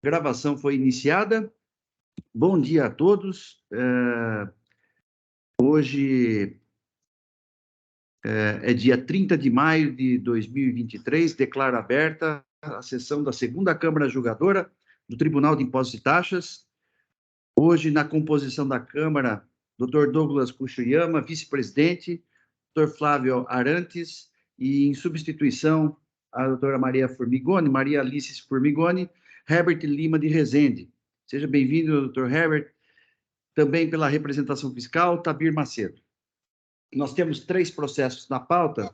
Gravação foi iniciada. Bom dia a todos. Hoje é dia 30 de maio de 2023, declaro aberta a sessão da segunda Câmara Julgadora do Tribunal de Impostos e Taxas. Hoje, na composição da Câmara, Dr. Douglas Kuchiyama, vice-presidente, Dr. Flávio Arantes, e em substituição, a doutora Maria Alice Formigoni, Herbert Lima de Rezende. Seja bem-vindo, doutor Herbert. Também pela representação fiscal, Tabir Macedo. Nós temos 3 processos na pauta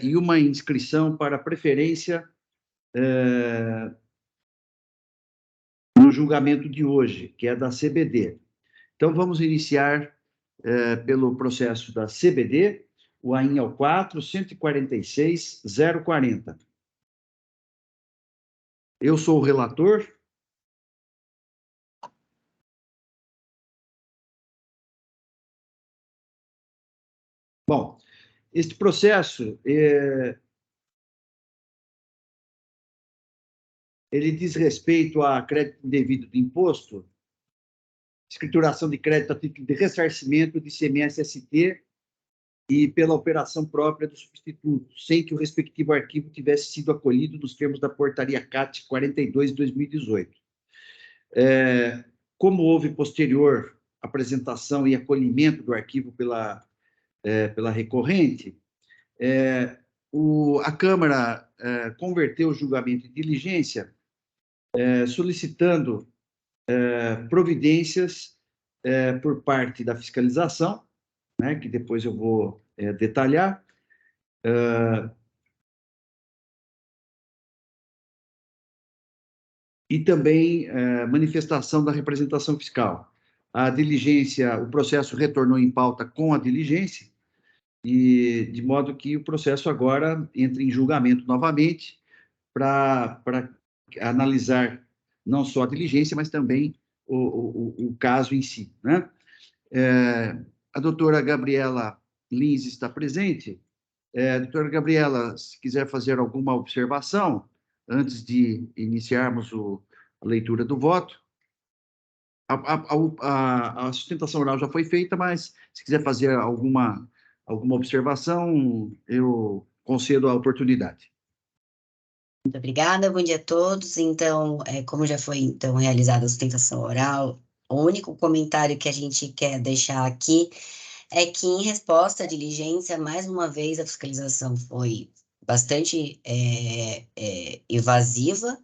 e uma inscrição para preferência no julgamento de hoje, que é da CBD. Então, vamos iniciar pelo processo da CBD, o AIN é o 4.146.040. Eu sou o relator. Bom, este processo, ele diz respeito a crédito indevido de imposto, escrituração de crédito a título de ressarcimento de ICMS-ST e pela operação própria do substituto, sem que o respectivo arquivo tivesse sido acolhido nos termos da portaria CAT 42 de 2018. Como houve posterior apresentação e acolhimento do arquivo pela recorrente, a Câmara converteu o julgamento em diligência, solicitando providências por parte da fiscalização, né, que depois eu vou detalhar, e também manifestação da representação fiscal. A diligência, o processo retornou em pauta com a diligência, e de modo que o processo agora entra em julgamento novamente para analisar não só a diligência, mas também o caso em si, né? A doutora Gabriela Lins está presente. Doutora Gabriela, se quiser fazer alguma observação antes de iniciarmos a leitura do voto. A sustentação oral já foi feita, mas se quiser fazer alguma observação, eu concedo a oportunidade. Muito obrigada, bom dia a todos. Então, como já foi realizada a sustentação oral, o único comentário que a gente quer deixar aqui é que, em resposta à diligência, mais uma vez a fiscalização foi bastante evasiva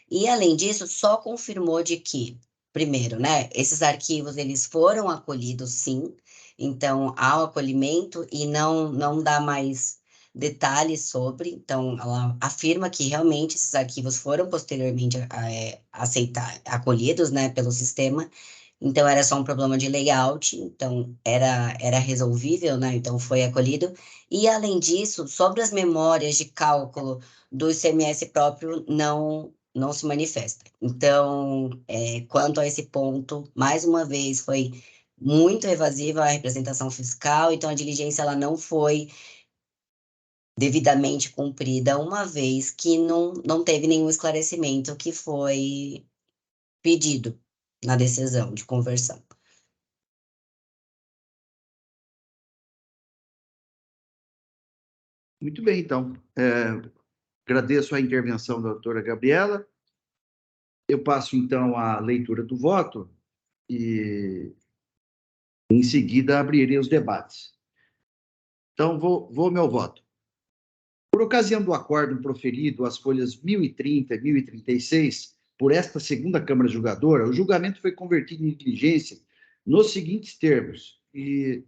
e, além disso, só confirmou de que, primeiro, né, esses arquivos eles foram acolhidos, sim. Então, há o acolhimento e não dá mais detalhes sobre. Então, ela afirma que realmente esses arquivos foram posteriormente acolhidos, né, pelo sistema. Então, era só um problema de layout, então era resolvível, né? Então, foi acolhido. E, além disso, sobre as memórias de cálculo do ICMS próprio, não se manifesta. Então, quanto a esse ponto, mais uma vez, foi muito evasiva a representação fiscal, então a diligência ela não foi devidamente cumprida, uma vez que não teve nenhum esclarecimento que foi pedido na decisão de conversão. Muito bem, então. Agradeço a intervenção da doutora Gabriela. Eu passo, então, à leitura do voto e, em seguida, abrirei os debates. Então, vou ao meu voto. Por ocasião do acórdão proferido às folhas 1030 e 1036, por esta segunda Câmara Julgadora, o julgamento foi convertido em diligência nos seguintes termos, e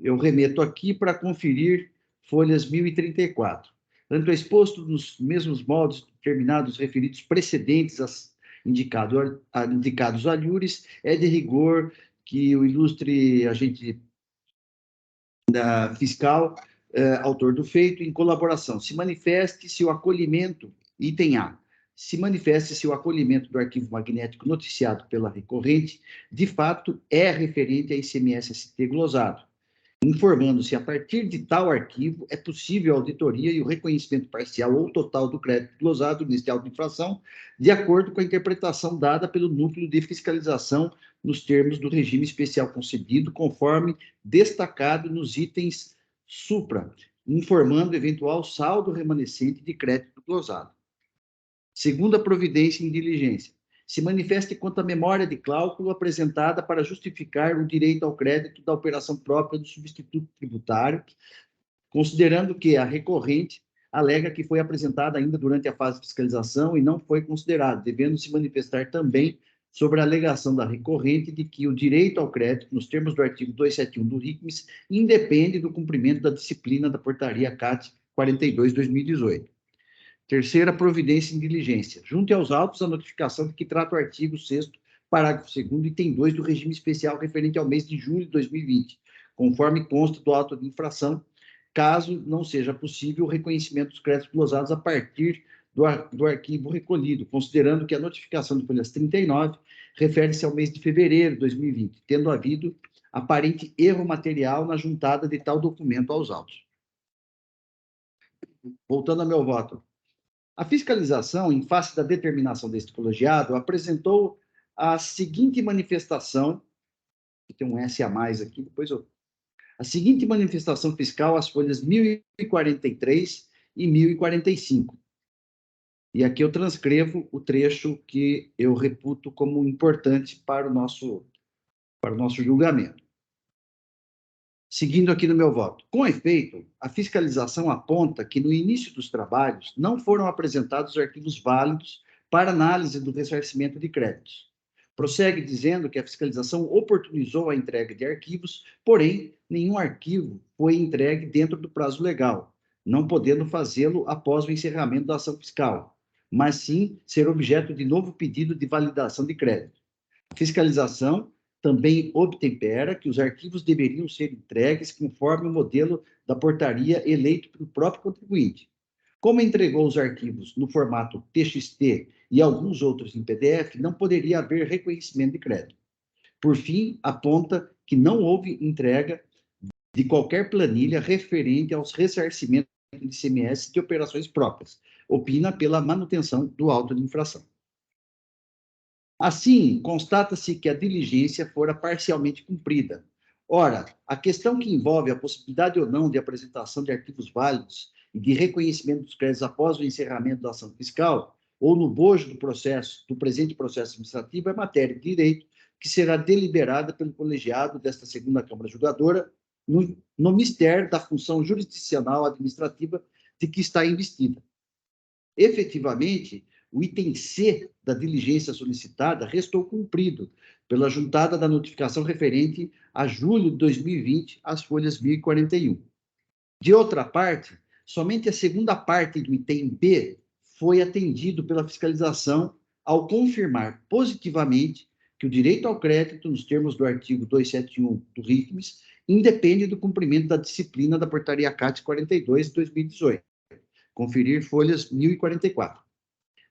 eu remeto aqui para conferir folhas 1034. Tanto é exposto nos mesmos moldes determinados referidos precedentes indicados alhures, é de rigor que o ilustre agente fiscal, autor do feito, em colaboração, se manifeste se o acolhimento, item A, se manifeste se o acolhimento do arquivo magnético noticiado pela recorrente, de fato, é referente a ICMS-ST glosado, informando se a partir de tal arquivo é possível a auditoria e o reconhecimento parcial ou total do crédito glosado neste auto de infração, de acordo com a interpretação dada pelo núcleo de fiscalização nos termos do regime especial concedido, conforme destacado nos itens supra, informando eventual saldo remanescente de crédito glosado. Segunda providência em diligência. Se manifeste quanto à memória de cálculo apresentada para justificar o direito ao crédito da operação própria do substituto tributário, considerando que a recorrente alega que foi apresentada ainda durante a fase de fiscalização e não foi considerada, devendo se manifestar também sobre a alegação da recorrente de que o direito ao crédito, nos termos do artigo 271 do RICMES, independe do cumprimento da disciplina da portaria CAT 42/2018. Terceira providência em diligência. Junte aos autos a notificação de que trata o artigo 6º, parágrafo 2º, item 2 do regime especial referente ao mês de julho de 2020, conforme consta do auto de infração, caso não seja possível o reconhecimento dos créditos glosados a partir do arquivo recolhido, considerando que a notificação de folhas 39 refere-se ao mês de fevereiro de 2020, tendo havido aparente erro material na juntada de tal documento aos autos. Voltando ao meu voto. A fiscalização, em face da determinação deste colegiado, apresentou a seguinte manifestação, que tem um S a mais aqui, depois eu... A seguinte manifestação fiscal, as folhas 1043 e 1045. E aqui eu transcrevo o trecho que eu reputo como importante para o nosso julgamento. Seguindo aqui no meu voto. Com efeito, a fiscalização aponta que no início dos trabalhos não foram apresentados arquivos válidos para análise do ressarcimento de créditos. Prossegue dizendo que a fiscalização oportunizou a entrega de arquivos, porém, nenhum arquivo foi entregue dentro do prazo legal, não podendo fazê-lo após o encerramento da ação fiscal, mas sim ser objeto de novo pedido de validação de crédito. A fiscalização também obtempera que os arquivos deveriam ser entregues conforme o modelo da portaria eleito pelo próprio contribuinte. Como entregou os arquivos no formato TXT e alguns outros em PDF, não poderia haver reconhecimento de crédito. Por fim, aponta que não houve entrega de qualquer planilha referente aos ressarcimentos de ICMS de operações próprias. Opina pela manutenção do auto de infração. Assim, constata-se que a diligência fora parcialmente cumprida. Ora, a questão que envolve a possibilidade ou não de apresentação de arquivos válidos e de reconhecimento dos créditos após o encerramento da ação fiscal, ou no bojo do presente processo administrativo, é matéria de direito que será deliberada pelo colegiado desta segunda Câmara Julgadora no mistério da função jurisdicional administrativa de que está investida. Efetivamente, o item C da diligência solicitada restou cumprido pela juntada da notificação referente a julho de 2020, às folhas 1041. De outra parte, somente a segunda parte do item B foi atendido pela fiscalização ao confirmar positivamente que o direito ao crédito, nos termos do artigo 271 do RICMES, independe do cumprimento da disciplina da portaria CAT 42 de 2018. Conferir folhas 1044.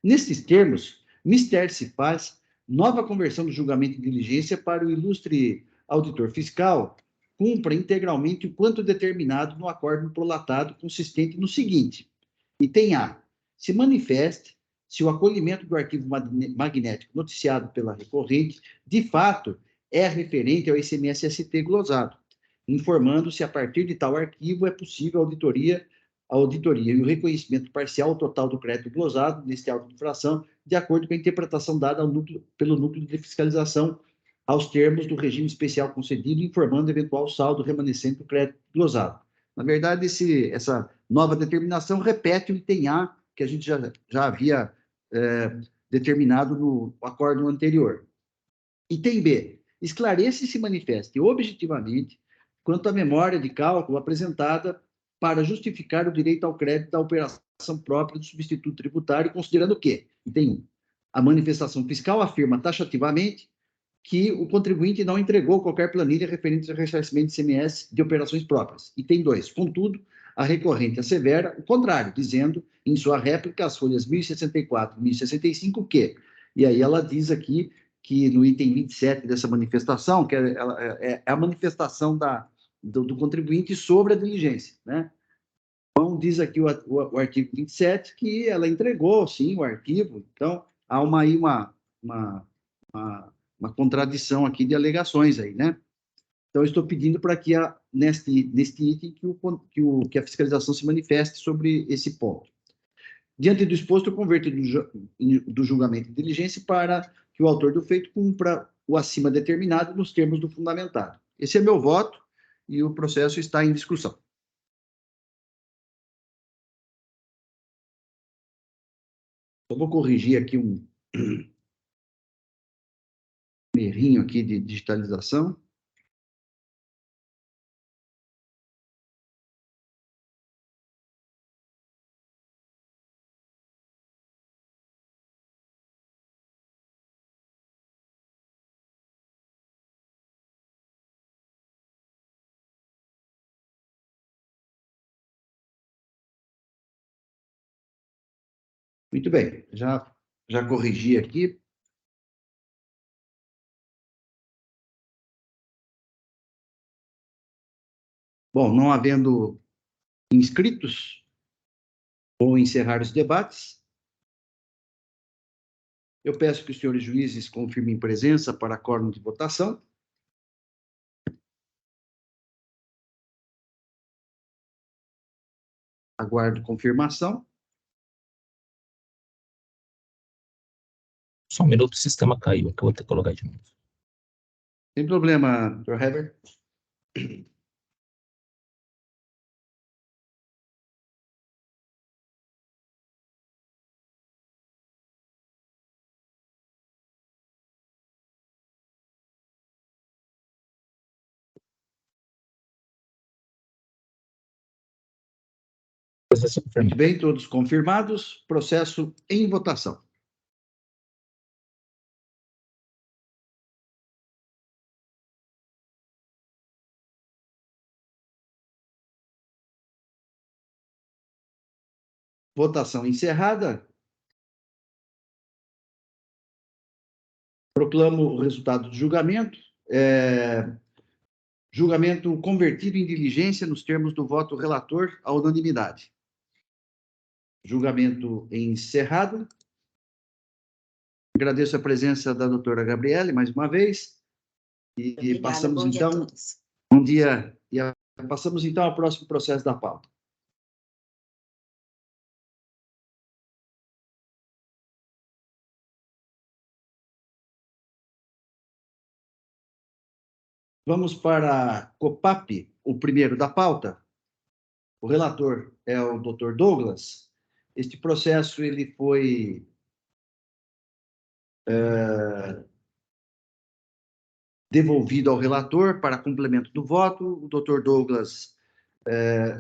Nesses termos, mister se faz nova conversão do julgamento de diligência para o ilustre auditor fiscal cumpra integralmente o quanto determinado no acordo prolatado consistente no seguinte: item A. Se manifeste se o acolhimento do arquivo magnético noticiado pela recorrente, de fato, é referente ao ICMS-ST glosado, informando se a partir de tal arquivo é possível a auditoria e o reconhecimento parcial ou total do crédito glosado neste auto de infração, de acordo com a interpretação dada pelo núcleo de fiscalização aos termos do regime especial concedido, informando eventual saldo remanescente do crédito glosado. Na verdade, essa nova determinação repete o item A, que a gente já havia determinado no acordo anterior. Item B. Esclareça e se manifeste objetivamente quanto à memória de cálculo apresentada para justificar o direito ao crédito da operação própria do substituto tributário, considerando que, item 1, a manifestação fiscal afirma taxativamente que o contribuinte não entregou qualquer planilha referente ao ressarcimento de ICMS de operações próprias. Item 2, contudo, a recorrente assevera o contrário, dizendo, em sua réplica, as folhas 1064 e 1065, que, e aí ela diz aqui que no item 27 dessa manifestação, que é a manifestação do contribuinte sobre a diligência, né? Então, diz aqui o artigo 27 que ela entregou, sim, o arquivo. Então, há uma contradição aqui de alegações aí, né? Então, eu estou pedindo para que, neste item, que a fiscalização se manifeste sobre esse ponto. Diante do exposto, eu converto do julgamento de diligência para que o autor do feito cumpra o acima determinado nos termos do fundamentado. Esse é meu voto e o processo está em discussão. Eu vou corrigir aqui um errinho aqui de digitalização. Muito bem, já corrigi aqui. Bom, não havendo inscritos, vou encerrar os debates. Eu peço que os senhores juízes confirmem presença para quórum de votação. Aguardo confirmação. Só um minuto, o sistema caiu, que eu vou ter que colocar de novo. Sem problema, Dr. Heber. Muito bem, todos confirmados. Processo em votação. Votação encerrada. Proclamo o resultado do julgamento. Julgamento convertido em diligência nos termos do voto relator à unanimidade. Julgamento encerrado. Agradeço a presença da doutora Gabriele mais uma vez. E Obrigada, passamos, bom dia a então, todos. bom dia. Passamos, então, ao próximo processo da pauta. Vamos para a COPAP, o primeiro da pauta. O relator é o Dr. Douglas. Este processo ele foi devolvido ao relator para complemento do voto. O Dr. Douglas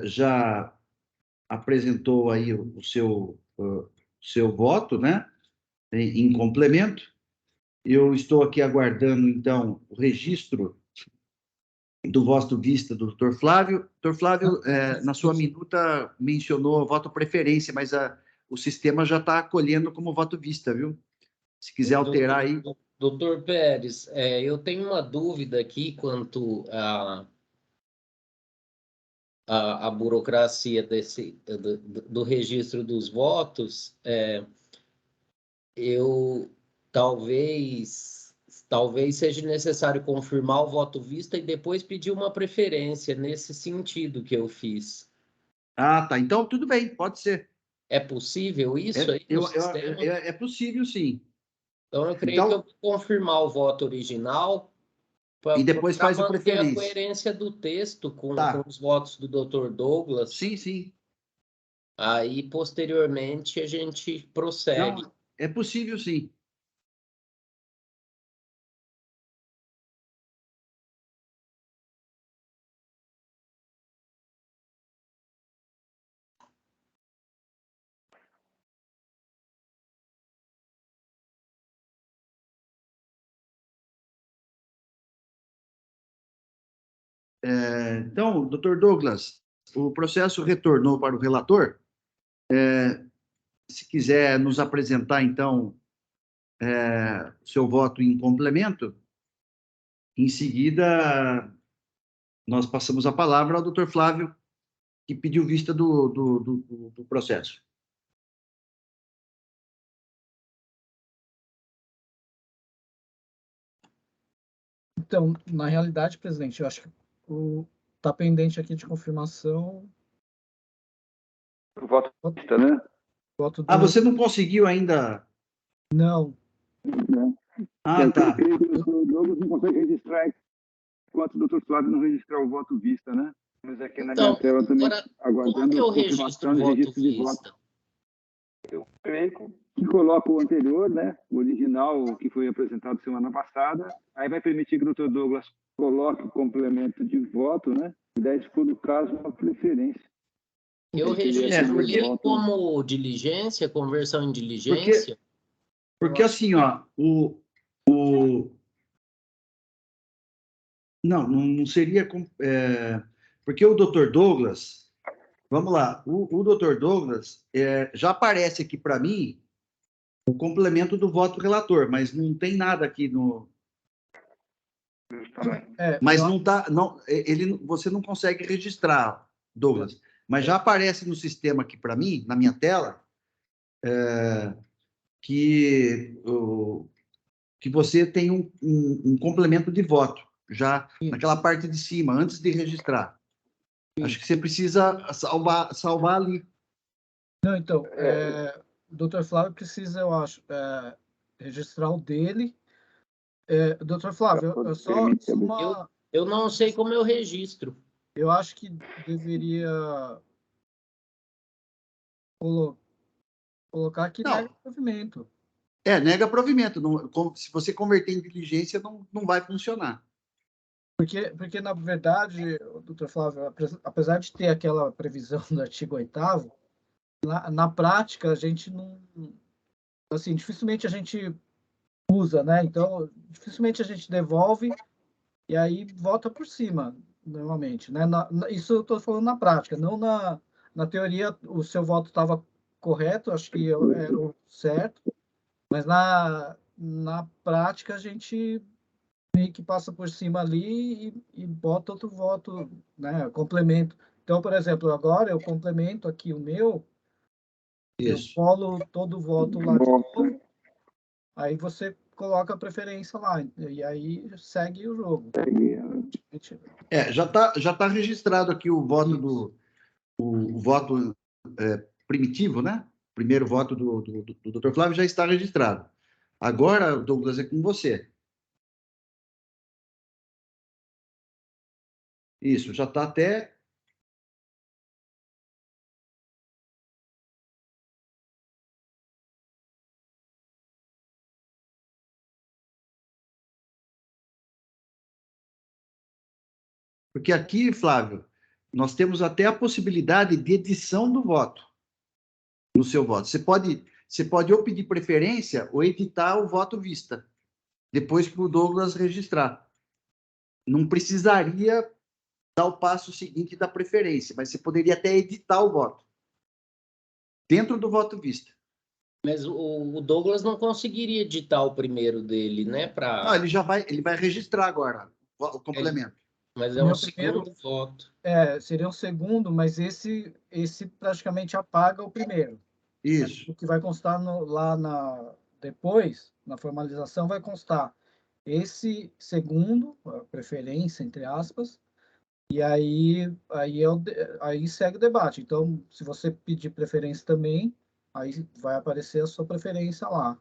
já apresentou aí o seu voto, né, em complemento. Eu estou aqui aguardando, então, o registro do voto vista do Dr. Flávio. Dr. Flávio, na sua minuta, mencionou voto preferência, mas o sistema já está acolhendo como voto vista, viu? Se quiser alterar aí. Doutor Pérez, eu tenho uma dúvida aqui quanto à burocracia do registro dos votos. Eu talvez seja necessário confirmar o voto vista e depois pedir uma preferência nesse sentido que eu fiz. Ah, tá. Então, tudo bem, pode ser. É possível isso aí no sistema? É possível, sim. Então, eu creio que eu vou confirmar o voto original e depois faz o manter preferência. A coerência do texto com os votos do Dr. Douglas. Sim, sim. Aí, posteriormente, a gente prossegue. Não, é possível, sim. Então, doutor Douglas, o processo retornou para o relator. Se quiser nos apresentar, então, seu voto em complemento, em seguida, nós passamos a palavra ao doutor Flávio, que pediu vista do processo. Então, na realidade, presidente, eu acho que está pendente aqui de confirmação. O voto vista, né? Voto do... Ah, você não conseguiu ainda? Não. Não. Ah, tá. Eu creio que o doutor Douglas não consegue registrar enquanto o doutor Flávio não registrar o voto vista, né? Mas aqui na minha tela também, aguardando como que eu confirmação registro o de voto registro de vista? voto. Eu creio que coloca o anterior, né? O original que foi apresentado semana passada. Aí vai permitir que o doutor Douglas coloque o complemento de voto, né? E daí, se for o caso, uma preferência. Eu registro ele como diligência, conversão em diligência? Porque assim, ó, não seria... porque o doutor Douglas... Vamos lá, o doutor Douglas já aparece aqui para mim o complemento do voto relator, mas não tem nada aqui no... Mas não tá, não, você não consegue registrar, Douglas, mas já aparece no sistema aqui para mim, na minha tela, que você tem um complemento de voto, já naquela parte de cima, antes de registrar. Acho que você precisa salvar ali. Não, então, o doutor Flávio precisa, eu acho, registrar o dele. Doutor Flávio, eu não sei como eu registro. Eu acho que deveria colocar aqui nega provimento. Nega provimento. Se você converter em diligência, não vai funcionar. Porque, na verdade, doutor Flávio, apesar de ter aquela previsão do artigo 8º, na prática, a gente não... Assim, dificilmente a gente usa, né? Então, dificilmente a gente devolve e aí volta por cima, normalmente, né? Isso eu estou falando na prática, não na teoria. O seu voto estava correto, acho que era o certo, mas na prática a gente meio que passa por cima ali e bota outro voto, né? Complemento. Então, por exemplo, agora eu complemento aqui o meu, Isso. eu colo todo o voto lá de novo, aí você coloca a preferência lá, e aí segue o jogo. Já tá registrado aqui o voto o voto primitivo, né? O primeiro voto do Dr. Flávio já está registrado. Agora, Douglas, é com você. Isso, já está até... Porque aqui, Flávio, nós temos até a possibilidade de edição do voto, no seu voto. Você pode ou pedir preferência ou editar o voto vista, depois que o Douglas registrar. Não precisaria dar o passo seguinte da preferência, mas você poderia até editar o voto, dentro do voto vista. Mas o Douglas não conseguiria editar o primeiro dele, né? Não, ele vai registrar agora o complemento. Mas é um segundo voto. Seria um segundo, mas esse praticamente apaga o primeiro. Isso. O que vai constar depois, na formalização, vai constar esse segundo, a preferência, entre aspas, e aí segue o debate. Então, se você pedir preferência também, aí vai aparecer a sua preferência lá.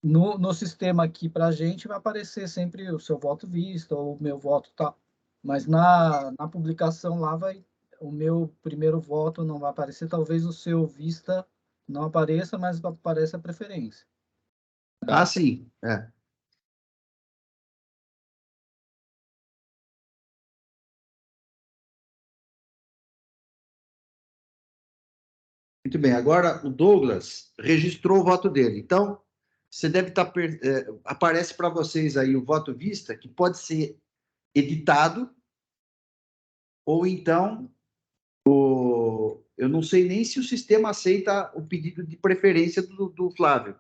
No sistema aqui para a gente vai aparecer sempre o seu voto visto ou o meu voto tá, mas na publicação lá o meu primeiro voto não vai aparecer, talvez o seu vista não apareça, mas aparece a preferência. Ah, sim. Muito bem. Agora o Douglas registrou o voto dele. Então, você deve estar... aparece para vocês aí o voto vista, que pode ser editado, ou então eu não sei nem se o sistema aceita o pedido de preferência do Flávio.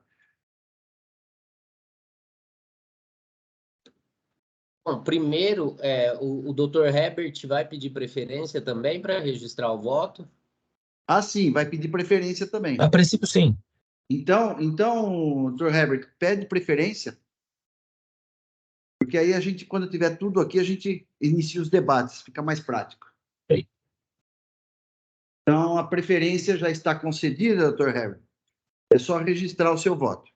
Bom, primeiro, o Dr. Herbert vai pedir preferência também para registrar o voto? Ah, sim, vai pedir preferência também. A princípio, sim. Então, Dr. Herbert, pede preferência, porque aí a gente, quando tiver tudo aqui, a gente inicia os debates, fica mais prático. Ok. Então, a preferência já está concedida, Dr. Herbert. É só registrar o seu voto.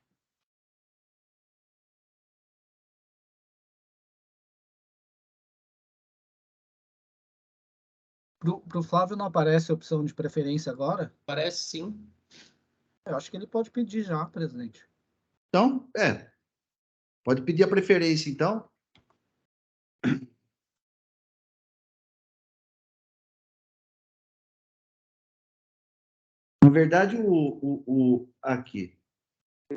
Para o Flávio não aparece a opção de preferência agora? Parece sim. Eu acho que ele pode pedir já, presidente. Então, pode pedir a preferência, então. Na verdade, aqui,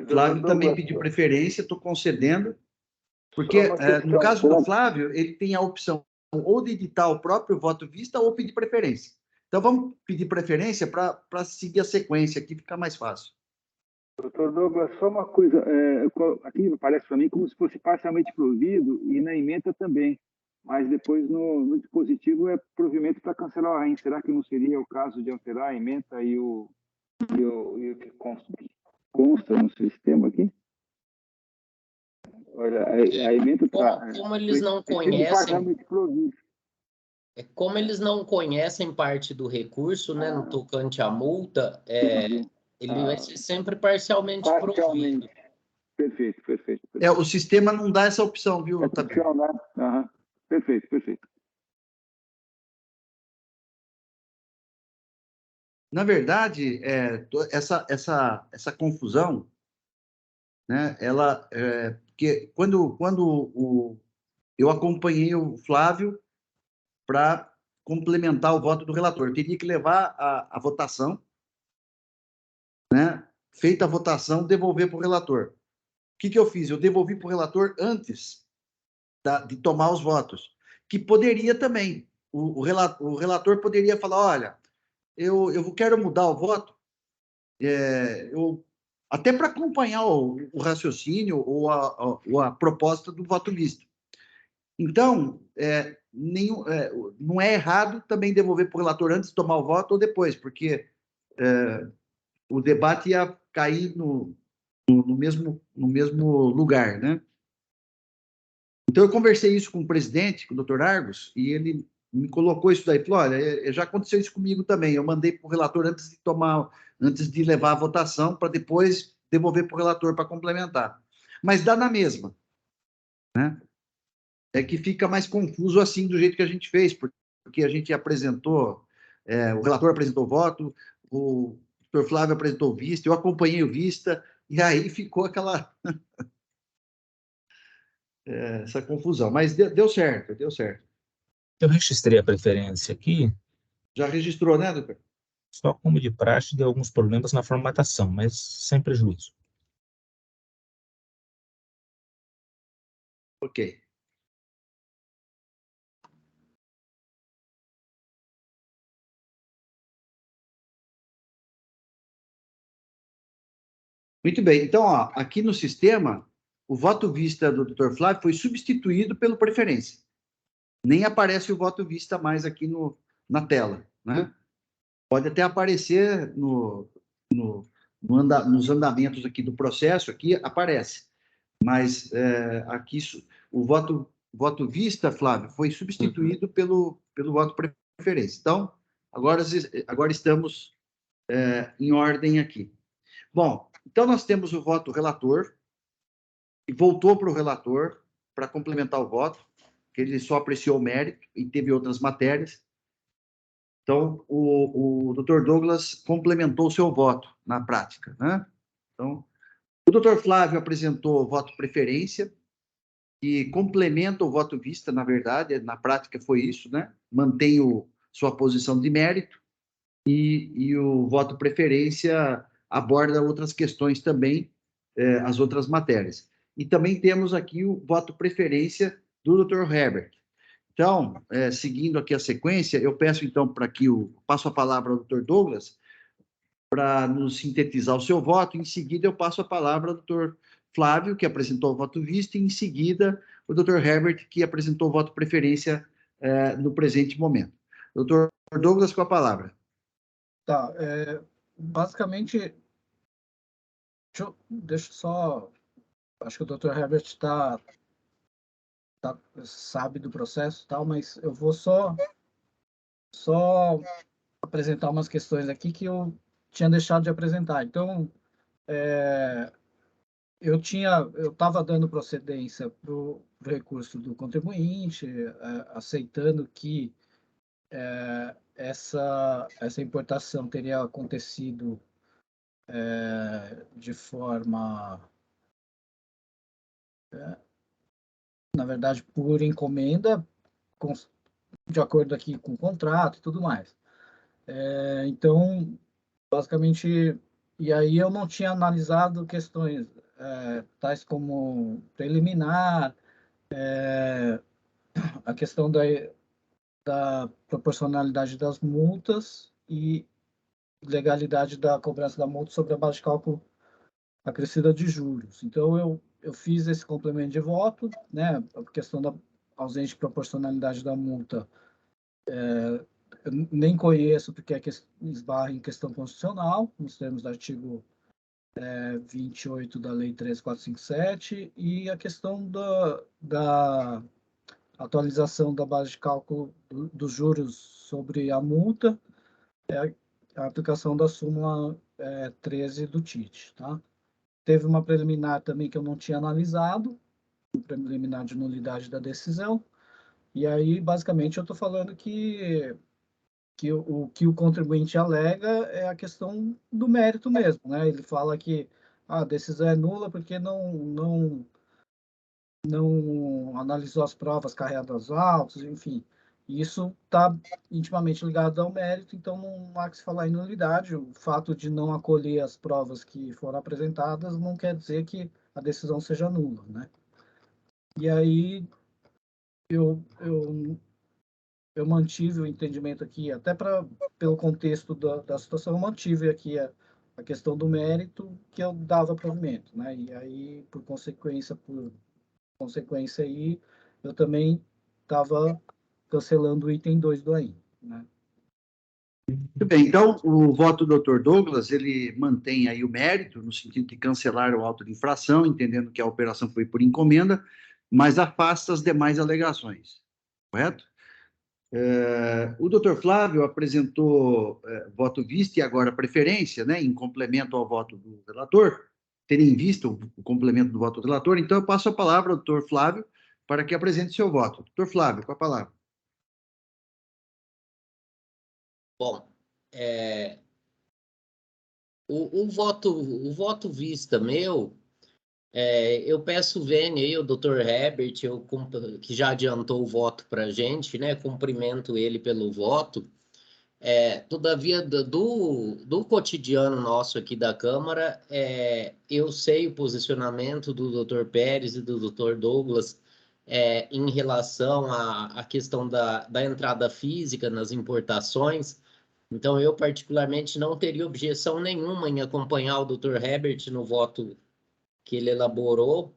Flávio também pediu preferência, estou concedendo, porque no caso do Flávio, ele tem a opção ou de editar o próprio voto vista ou pedir preferência. Então, vamos pedir preferência para seguir a sequência aqui, fica mais fácil. Doutor Douglas, só uma coisa, aqui parece para mim como se fosse parcialmente provido e na emenda também, mas depois no dispositivo é provimento para cancelar o REM. Será que não seria o caso de alterar a emenda e o que consta no sistema aqui? Olha, a emenda está... Como eles não conhecem... Parcialmente provido. Como eles não conhecem parte do recurso, né, no tocante à multa, ele vai ser sempre parcialmente provido. Perfeito. O sistema não dá essa opção, viu? Essa opção, né? Uhum. Perfeito. Na verdade, essa confusão, né, porque quando eu acompanhei o Flávio para complementar o voto do relator, eu teria que levar a votação, né, feita a votação, devolver para o relator. O que eu fiz? Eu devolvi para o relator antes de tomar os votos, que poderia também. O relator poderia falar, olha, eu quero mudar o voto, até para acompanhar o raciocínio ou a proposta do voto visto. Então, não é errado também devolver para o relator antes de tomar o voto ou depois, porque o debate ia cair no mesmo lugar, né? Então, eu conversei isso com o presidente, com o Dr. Argos, e ele me colocou isso daí. Falou, olha, já aconteceu isso comigo também. Eu mandei para o relator antes de levar a votação, para depois devolver para o relator para complementar. Mas dá na mesma, né? É que fica mais confuso assim, do jeito que a gente fez, porque a gente apresentou, o relator apresentou o voto, o Dr. Flávio apresentou o vista, eu acompanhei o vista, e aí ficou aquela... essa confusão. Mas deu certo. Eu registrei a preferência aqui, Já registrou, né, doutor? só como de praxe, deu alguns problemas na formatação, mas sem prejuízo. Ok. Muito bem. Então, aqui no sistema, o voto vista do Dr. Flávio foi substituído pelo preferência. Nem aparece o voto vista mais aqui na tela, né? Pode até aparecer nos andamentos aqui do processo, aqui aparece. Mas aqui o voto vista, Flávio, foi substituído pelo voto preferência. Então, agora estamos em ordem aqui. Bom, então nós temos o voto relator, que voltou para o relator para complementar o voto, que ele só apreciou o mérito e teve outras matérias. Então, o Dr. Douglas complementou o seu voto na prática, né? Então, o Dr. Flávio apresentou o voto preferência, que complementa o voto vista, na verdade, na prática foi isso, né? Mantém sua posição de mérito e o voto preferência aborda outras questões também, as outras matérias. E também temos aqui o voto preferência do Dr. Herbert. Então, seguindo aqui a sequência, eu peço então para que passo a palavra ao Dr. Douglas para nos sintetizar o seu voto. Em seguida, eu passo a palavra ao Dr. Flávio, que apresentou o voto visto, e em seguida, o Dr. Herbert, que apresentou voto de preferência no presente momento. Dr. Douglas, com a palavra. Tá, basicamente, deixa eu só... Acho que o Dr. Herbert sabe do processo e tal, mas eu vou só apresentar umas questões aqui que eu tinha deixado de apresentar. Então, eu estava dando procedência para o recurso do contribuinte, aceitando que essa importação teria acontecido de forma, na verdade, por encomenda, de acordo aqui com o contrato e tudo mais. Então, basicamente, e aí eu não tinha analisado questões tais como preliminar, a questão da proporcionalidade das multas e legalidade da cobrança da multa sobre a base de cálculo acrescida de juros. Então, eu fiz esse complemento de voto, né? A questão da ausência de proporcionalidade da multa, eu nem conheço, porque esbarra em questão constitucional, nos termos do artigo 28 da Lei 13457, e a questão da atualização da base de cálculo dos juros sobre a multa, a aplicação da súmula 13 do TIT. Tá? Teve uma preliminar também que eu não tinha analisado, preliminar de nulidade da decisão, e aí, basicamente, eu estou falando que o que o contribuinte alega é a questão do mérito mesmo, né? Ele fala que a decisão é nula porque não analisou as provas carreadas aos autos, enfim. Isso está intimamente ligado ao mérito, então não há que se falar em nulidade. O fato de não acolher as provas que foram apresentadas não quer dizer que a decisão seja nula, né? E aí eu mantive o entendimento aqui, até pelo contexto da situação, eu mantive aqui a questão do mérito que eu dava provimento, né? E aí, por consequência aí, eu também estava cancelando o item 2 do AIM, né? Muito bem, então, o voto do Dr. Douglas, ele mantém aí o mérito, no sentido de cancelar o auto de infração, entendendo que a operação foi por encomenda, mas afasta as demais alegações, correto? O Dr. Flávio apresentou voto visto e agora preferência, né, em complemento ao voto do relator, tendo em vista o complemento do voto do relator, então eu passo a palavra ao Dr. Flávio para que apresente seu voto. Dr. Flávio, com a palavra. Bom, o voto vista meu, eu peço vênia aí, o Dr. Herbert, que já adiantou o voto para a gente, né? Cumprimento ele pelo voto. Todavia, do cotidiano nosso aqui da Câmara, eu sei o posicionamento do Dr. Pérez e do Dr. Douglas em relação à questão da entrada física nas importações. Então, eu particularmente não teria objeção nenhuma em acompanhar o Dr. Herbert no voto que ele elaborou.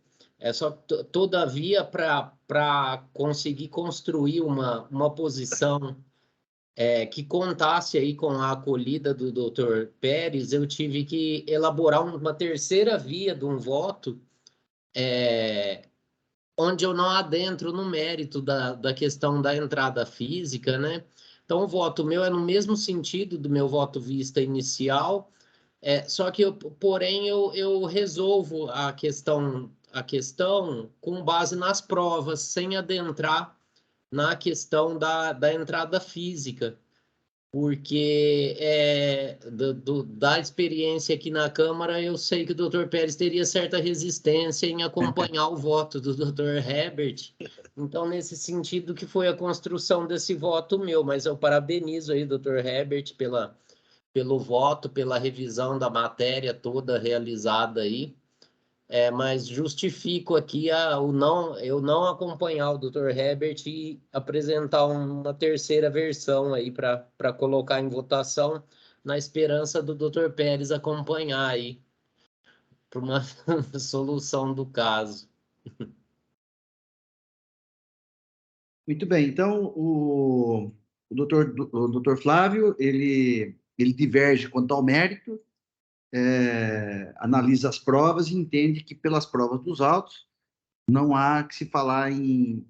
Todavia, para conseguir construir uma posição que contasse aí com a acolhida do Dr. Pérez, eu tive que elaborar uma terceira via de um voto, onde eu não adentro no mérito da questão da entrada física, né? Então, o voto meu é no mesmo sentido do meu voto vista inicial, só que, porém, eu resolvo a questão com base nas provas, sem adentrar na questão da entrada física, porque da experiência aqui na Câmara, eu sei que o Dr. Pérez teria certa resistência em acompanhar o voto do Dr. Herbert. Então, nesse sentido que foi a construção desse voto meu, mas eu parabenizo aí o Dr. Herbert pelo voto, pela revisão da matéria toda realizada aí. Mas justifico aqui eu não acompanhar o Dr. Herbert e apresentar uma terceira versão aí para colocar em votação, na esperança do Dr. Pérez acompanhar aí para uma solução do caso. Muito bem, então o doutor Flávio, ele diverge quanto ao mérito, analisa as provas e entende que pelas provas dos autos não há que se falar em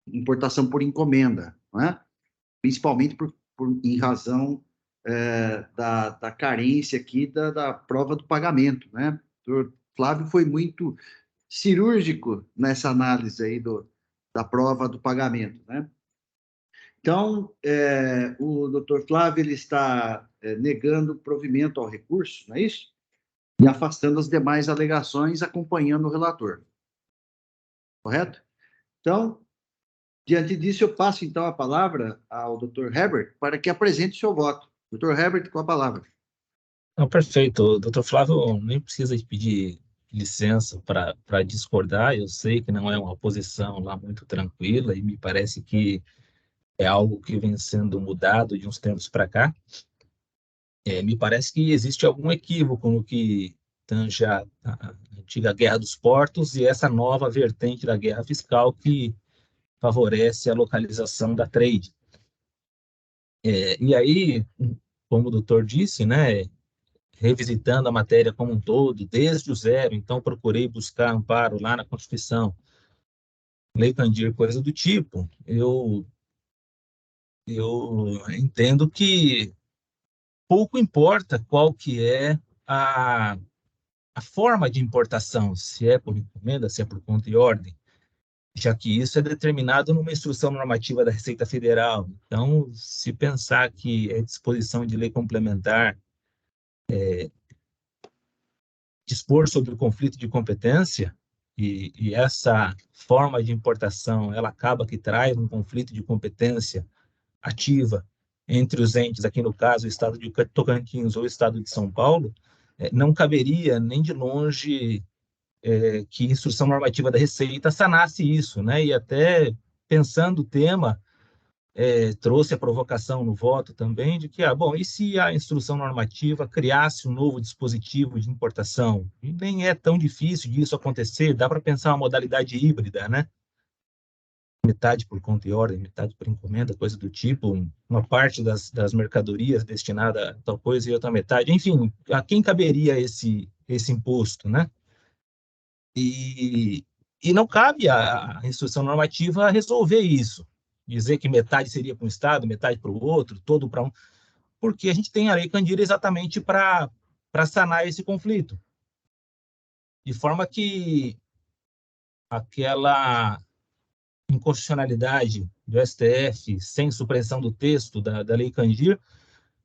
importação por encomenda, não é? Principalmente em razão da carência aqui da prova do pagamento, né? O doutor Flávio foi muito cirúrgico nessa análise aí da prova do pagamento, né? Então, o doutor Flávio ele está negando provimento ao recurso, não é isso? E afastando as demais alegações, acompanhando o relator. Correto? Então, diante disso, eu passo então a palavra ao doutor Herbert para que apresente o seu voto. Doutor Herbert, com a palavra. Não, perfeito. O doutor Flávio nem precisa de pedir licença para discordar. Eu sei que não é uma posição lá muito tranquila e me parece que é algo que vem sendo mudado de uns tempos para cá. Me parece que existe algum equívoco no que tange a antiga Guerra dos Portos e essa nova vertente da guerra fiscal que favorece a localização da trade. E aí, como o doutor disse, né, revisitando a matéria como um todo, desde o zero, então procurei buscar amparo lá na Constituição, Lei Candir, coisa do tipo, eu entendo que pouco importa qual que é a forma de importação, se é por encomenda, se é por conta e ordem, já que isso é determinado numa instrução normativa da Receita Federal. Então, se pensar que é disposição de lei complementar, dispor sobre o conflito de competência, e essa forma de importação, ela acaba que traz um conflito de competência ativa entre os entes, aqui no caso o Estado de Tocantins ou o Estado de São Paulo, não caberia nem de longe que instrução normativa da Receita sanasse isso, né? E até pensando o tema, trouxe a provocação no voto também de que, bom, e se a instrução normativa criasse um novo dispositivo de importação? E nem é tão difícil disso acontecer, dá para pensar uma modalidade híbrida, né? Metade por conta e ordem, metade por encomenda, coisa do tipo, uma parte das mercadorias destinada a tal coisa e outra metade, enfim, a quem caberia esse imposto, né? E não cabe à instrução normativa resolver isso, dizer que metade seria para um Estado, metade para o outro, todo para um, porque a gente tem a Lei Candir exatamente para sanar esse conflito, de forma que aquela inconstitucionalidade do STF sem supressão do texto da Lei Candir,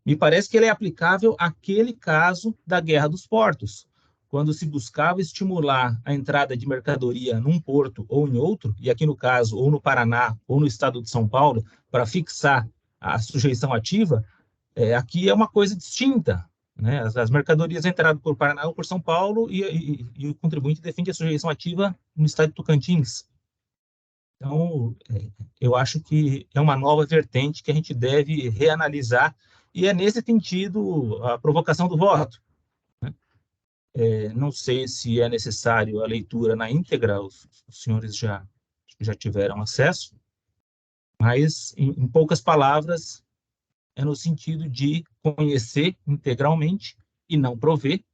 me parece que ele é aplicável àquele caso da Guerra dos Portos, quando se buscava estimular a entrada de mercadoria num porto ou em outro, e aqui no caso, ou no Paraná, ou no estado de São Paulo, para fixar a sujeição ativa, aqui é uma coisa distinta, né? As mercadorias entraram por Paraná ou por São Paulo e o contribuinte defende a sujeição ativa no estado de Tocantins. Então, eu acho que é uma nova vertente que a gente deve reanalisar, e é nesse sentido a provocação do voto. Não sei se é necessário a leitura na íntegra, os senhores já tiveram acesso, mas, em poucas palavras, é no sentido de conhecer integralmente e não prover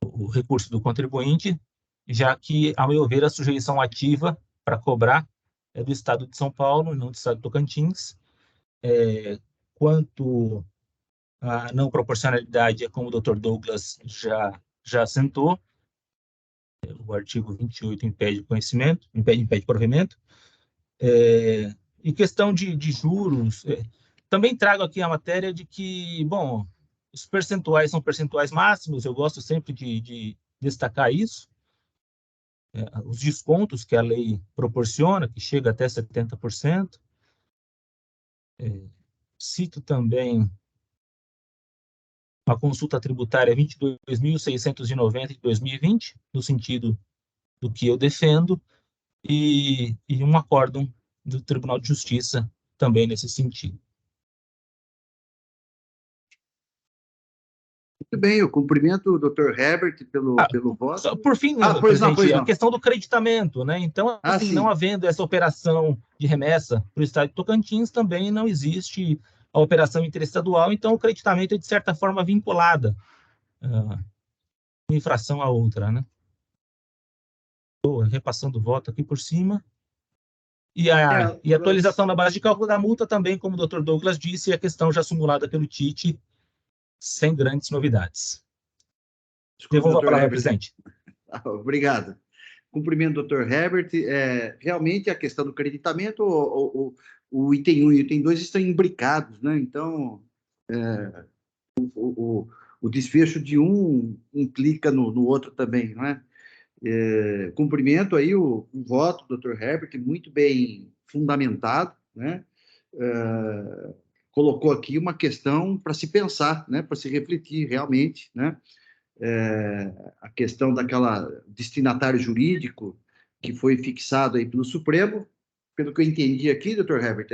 o recurso do contribuinte, já que, ao meu ver, a sujeição ativa para cobrar é do Estado de São Paulo e não do Estado de Tocantins. Quanto à não proporcionalidade, é como o Dr. Douglas já assentou, o artigo 28 impede conhecimento, impede provimento. Em questão de juros, também trago aqui a matéria de que, bom, os percentuais são percentuais máximos, eu gosto sempre de destacar isso, os descontos que a lei proporciona, que chega até 70%. Cito também a consulta tributária 22.690 de 2020, no sentido do que eu defendo, e um acórdão do Tribunal de Justiça também nesse sentido. Muito bem, eu cumprimento o Dr. Herbert pelo voto. Por fim, presidente, a questão do creditamento, né? Então, assim, não havendo essa operação de remessa para o estado de Tocantins, também não existe a operação interestadual, então o creditamento é, de certa forma, vinculada uma infração à outra, né? Estou repassando o voto aqui por cima. E a atualização na base de cálculo da multa também, como o Dr. Douglas disse, é a questão já simulada pelo TIT, sem grandes novidades. Devolvo a palavra, presidente. Obrigado. Cumprimento o Dr. Herbert. Realmente, a questão do creditamento, o item 1 e o item 2 estão imbricados, né? Então, o desfecho de um implica no outro também, não é? Cumprimento aí o voto do Dr. Herbert, muito bem fundamentado, né? Colocou aqui uma questão para se pensar, né? Para se refletir realmente, né? A questão daquela destinatário jurídico que foi fixado aí pelo Supremo, pelo que eu entendi aqui, Dr. Herbert,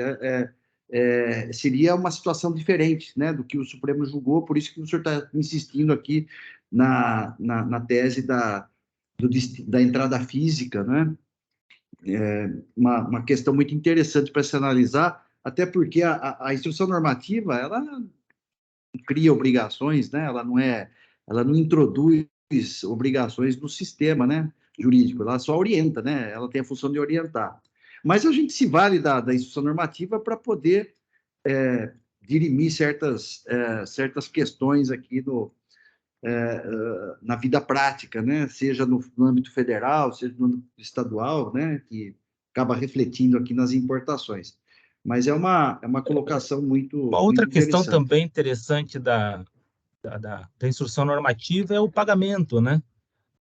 seria uma situação diferente, né, do que o Supremo julgou, por isso que o senhor está insistindo aqui na tese da entrada física, né? Uma questão muito interessante para se analisar, até porque a instrução normativa, ela cria obrigações, né? Ela não introduz obrigações no sistema, né, jurídico, ela só orienta, né? Ela tem a função de orientar. Mas a gente se vale da instrução normativa para poder dirimir certas questões aqui na vida prática, né? Seja no âmbito federal, seja no âmbito estadual, né? Que acaba refletindo aqui nas importações. Mas é uma colocação muito Uma outra questão interessante. também interessante da instrução normativa é o pagamento, né?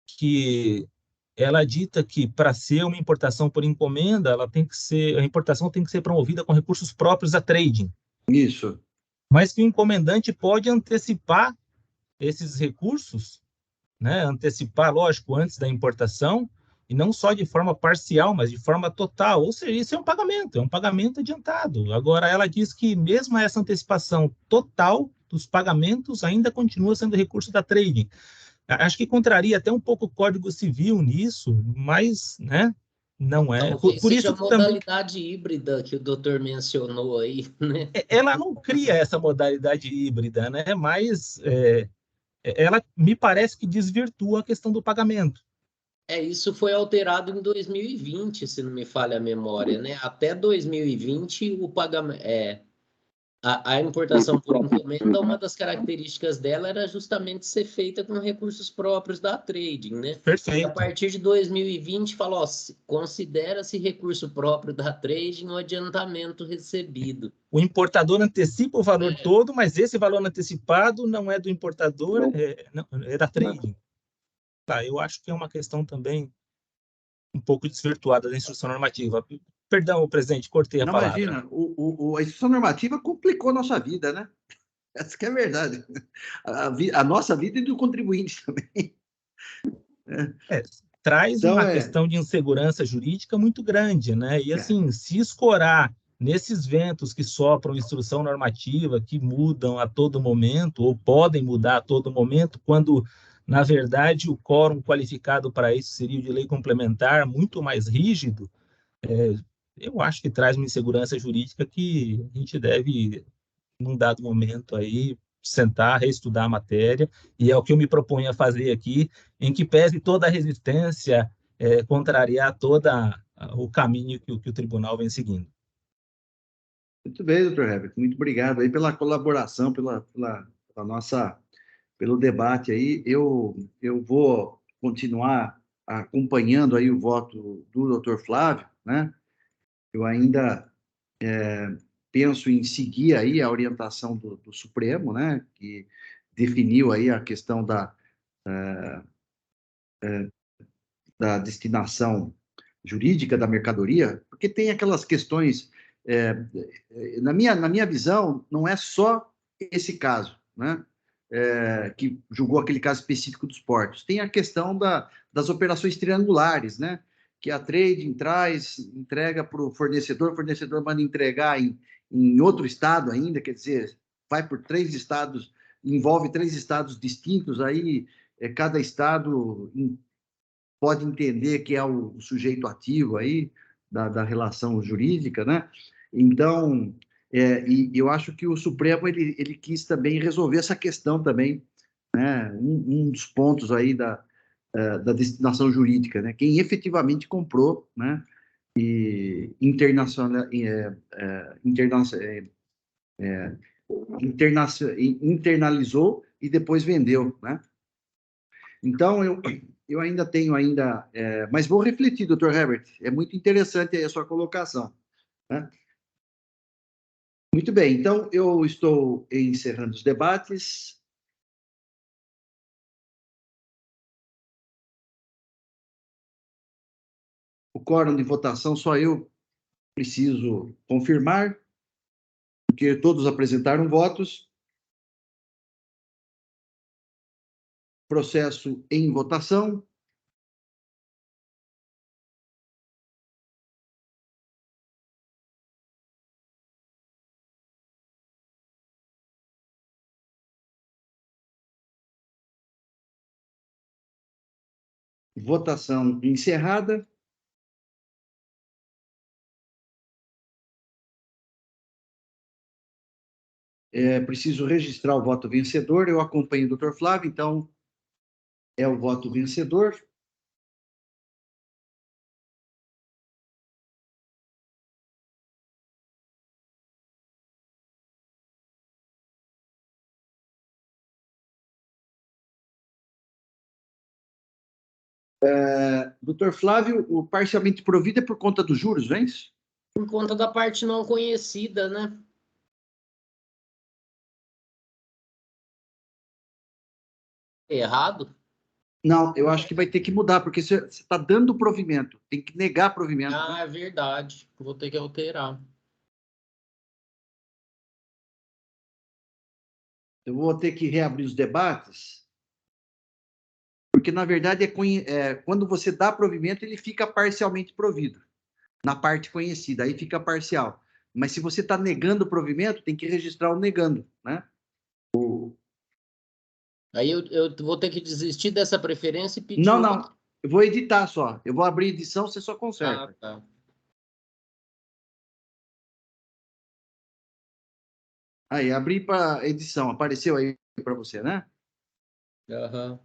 Que ela dita que para ser uma importação por encomenda, a importação tem que ser promovida com recursos próprios da trading. Isso. Mas que o encomendante pode antecipar esses recursos, né? Antecipar, lógico, antes da importação, e não só de forma parcial, mas de forma total. Ou seja, isso é um pagamento adiantado. Agora, ela diz que mesmo essa antecipação total dos pagamentos ainda continua sendo recurso da trading. Acho que contraria até um pouco o Código Civil nisso, mas, né, não é. Por isso a modalidade também, híbrida que o doutor mencionou aí, né? Ela não cria essa modalidade híbrida, né? Mas ela me parece que desvirtua a questão do pagamento. Isso foi alterado em 2020, se não me falha a memória, né? Até 2020, o pagamento, a importação por encomenda, uma das características dela era justamente ser feita com recursos próprios da trading, né? Perfeito. E a partir de 2020, falou, considera-se recurso próprio da trading o adiantamento recebido. O importador antecipa o valor todo, mas esse valor antecipado não é do importador, é da trading. Tá, eu acho que é uma questão também um pouco desvirtuada da instrução normativa. Perdão, presidente, cortei a palavra. Imagina, a instrução normativa complicou a nossa vida, né? Essa que é a verdade. A nossa vida e do contribuinte também. Traz então, uma questão de insegurança jurídica muito grande, né? E assim, se escorar nesses ventos que sopram instrução normativa, que mudam a todo momento, ou podem mudar a todo momento, quando, na verdade, o quórum qualificado para isso seria o de lei complementar, muito mais rígido, eu acho que traz uma insegurança jurídica que a gente deve, num dado momento aí, sentar, reestudar a matéria, e é o que eu me proponho a fazer aqui, em que pese toda a resistência, contrariar todo o caminho que o tribunal vem seguindo. Muito bem, doutor Herbert, muito obrigado aí pela colaboração, pelo debate aí. Eu vou continuar acompanhando aí o voto do doutor Flávio, né? Eu ainda penso em seguir aí a orientação do Supremo, né? Que definiu aí a questão da destinação jurídica da mercadoria, porque tem aquelas questões, na minha visão, não é só esse caso, né? Que julgou aquele caso específico dos portos. Tem a questão das operações triangulares, né? Que a trading traz, entrega para o fornecedor manda entregar em outro estado ainda, quer dizer, vai por 3 estados envolve 3 estados distintos, aí cada estado pode entender que é o sujeito ativo aí da relação jurídica, né? Então, e eu acho que o Supremo ele quis também resolver essa questão também, né? Um dos pontos aí da destinação jurídica, né? Quem efetivamente comprou, né? E internalizou e depois vendeu, né? Então, eu ainda tenho mas vou refletir, doutor Herbert, é muito interessante aí a sua colocação, né? Muito bem, então eu estou encerrando os debates. O quórum de votação só eu preciso confirmar, porque todos apresentaram votos. Processo em votação. Votação encerrada. Preciso registrar o voto vencedor. Eu acompanho o doutor Flávio, então é o voto vencedor. Doutor Flávio, o parcialmente provido é por conta dos juros, não é isso? Por conta da parte não conhecida, né? Errado? Não, eu acho que vai ter que mudar, porque você está dando provimento, tem que negar provimento. Ah, né? é verdade. Vou ter que alterar. Eu vou ter que reabrir os debates, porque, na verdade, quando você dá provimento, ele fica parcialmente provido, na parte conhecida, aí fica parcial. Mas se você está negando o provimento, tem que registrar o negando, né? Aí eu vou ter que desistir dessa preferência e pedir Não, outra. não, eu vou editar só. Eu vou abrir edição, você só Ah, conserta. tá. Aí, abri para edição, apareceu aí para você, né? Aham.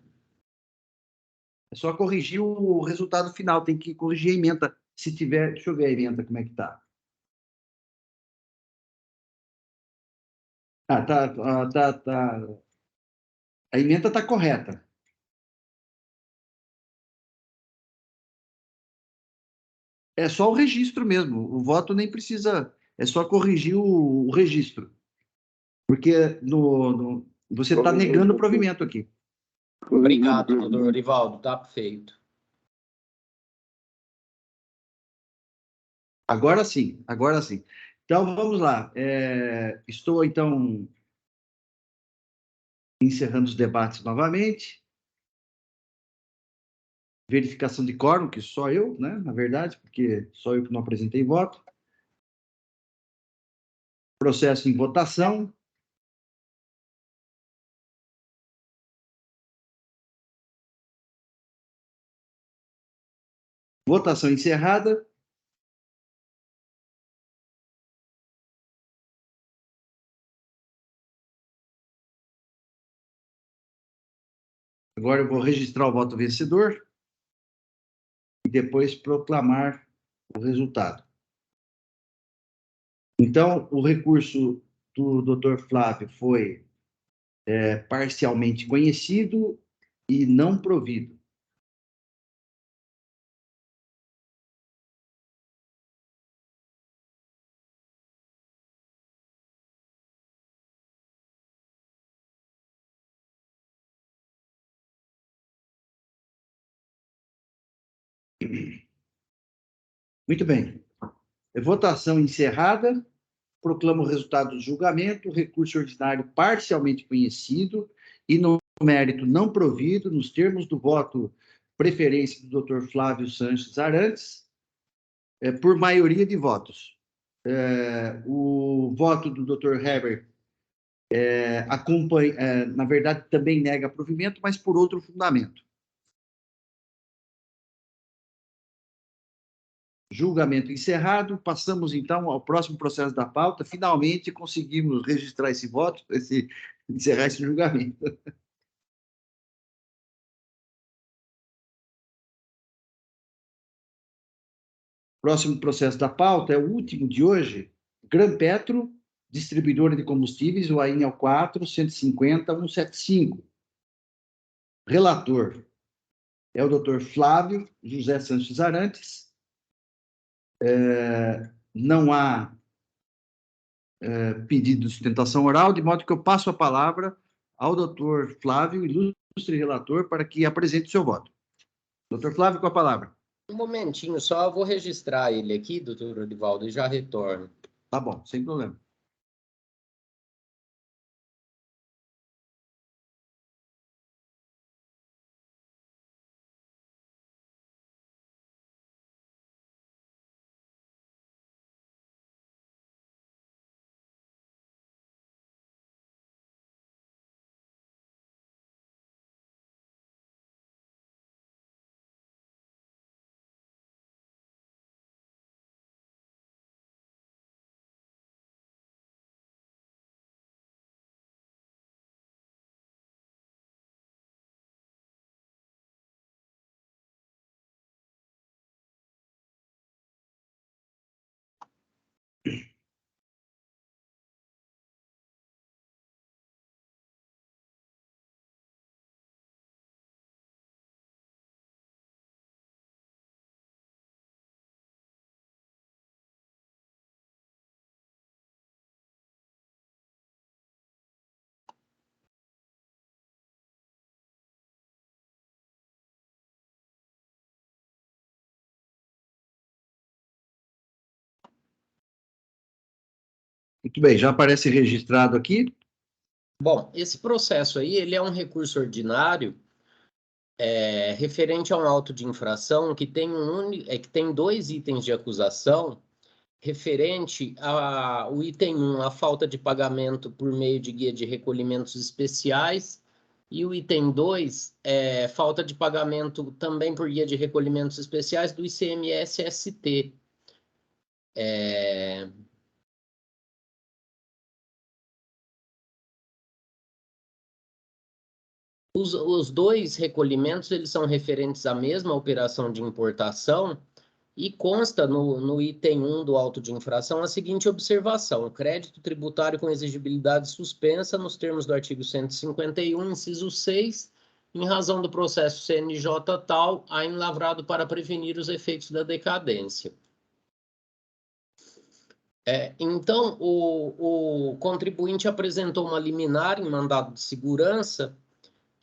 É só corrigir o resultado final, tem que corrigir a ementa. Se tiver, deixa eu ver a ementa como é que tá. Tá. A ementa tá correta. É só o registro mesmo. O voto nem precisa. É só corrigir o registro. Porque você está negando o provimento aqui. Obrigado, doutor Orivaldo. Tá feito. Agora sim, agora sim. Então, vamos lá. Estou, então, encerrando os debates novamente. Verificação de quórum, que só eu, né? Na verdade, porque só eu que não apresentei voto. Processo em votação. Votação encerrada. Agora eu vou registrar o voto vencedor e depois proclamar o resultado. Então, o recurso do Dr. Flávio foi parcialmente conhecido e não provido. Muito bem. Votação encerrada. Proclamo o resultado do julgamento. Recurso ordinário parcialmente conhecido e no mérito não provido, nos termos do voto preferência do Dr. Flávio Sanches Arantes, por maioria de votos. O voto do Dr. Herbert na verdade, também nega provimento, mas por outro fundamento. Julgamento encerrado. Passamos, então, ao próximo processo da pauta. Finalmente, conseguimos registrar esse voto, encerrar esse julgamento. Próximo processo da pauta é o último de hoje. Gran Petro, distribuidora de combustíveis, o AIN é o 4.150.175. Relator é o Dr. Flávio José Sanches Arantes. Não há pedido de sustentação oral, de modo que eu passo a palavra ao Dr. Flávio, ilustre relator, para que apresente o seu voto. Dr. Flávio, com a palavra. Um momentinho só, eu vou registrar ele aqui, doutor Orivaldo, e já retorno. Tá bom, sem problema. Muito bem, já aparece registrado aqui. Bom, esse processo aí, ele é um recurso ordinário referente a um auto de infração que tem, que tem 2 itens de acusação referente ao item 1, a falta de pagamento por meio de guia de recolhimentos especiais, e o item 2, falta de pagamento também por guia de recolhimentos especiais do ICMS-ST. Os 2 recolhimentos, eles são referentes à mesma operação de importação e consta no item 1 do auto de infração a seguinte observação: crédito tributário com exigibilidade suspensa nos termos do artigo 151, inciso 6, em razão do processo CNJ tal, ainda lavrado para prevenir os efeitos da decadência. Então, o contribuinte apresentou uma liminar em mandado de segurança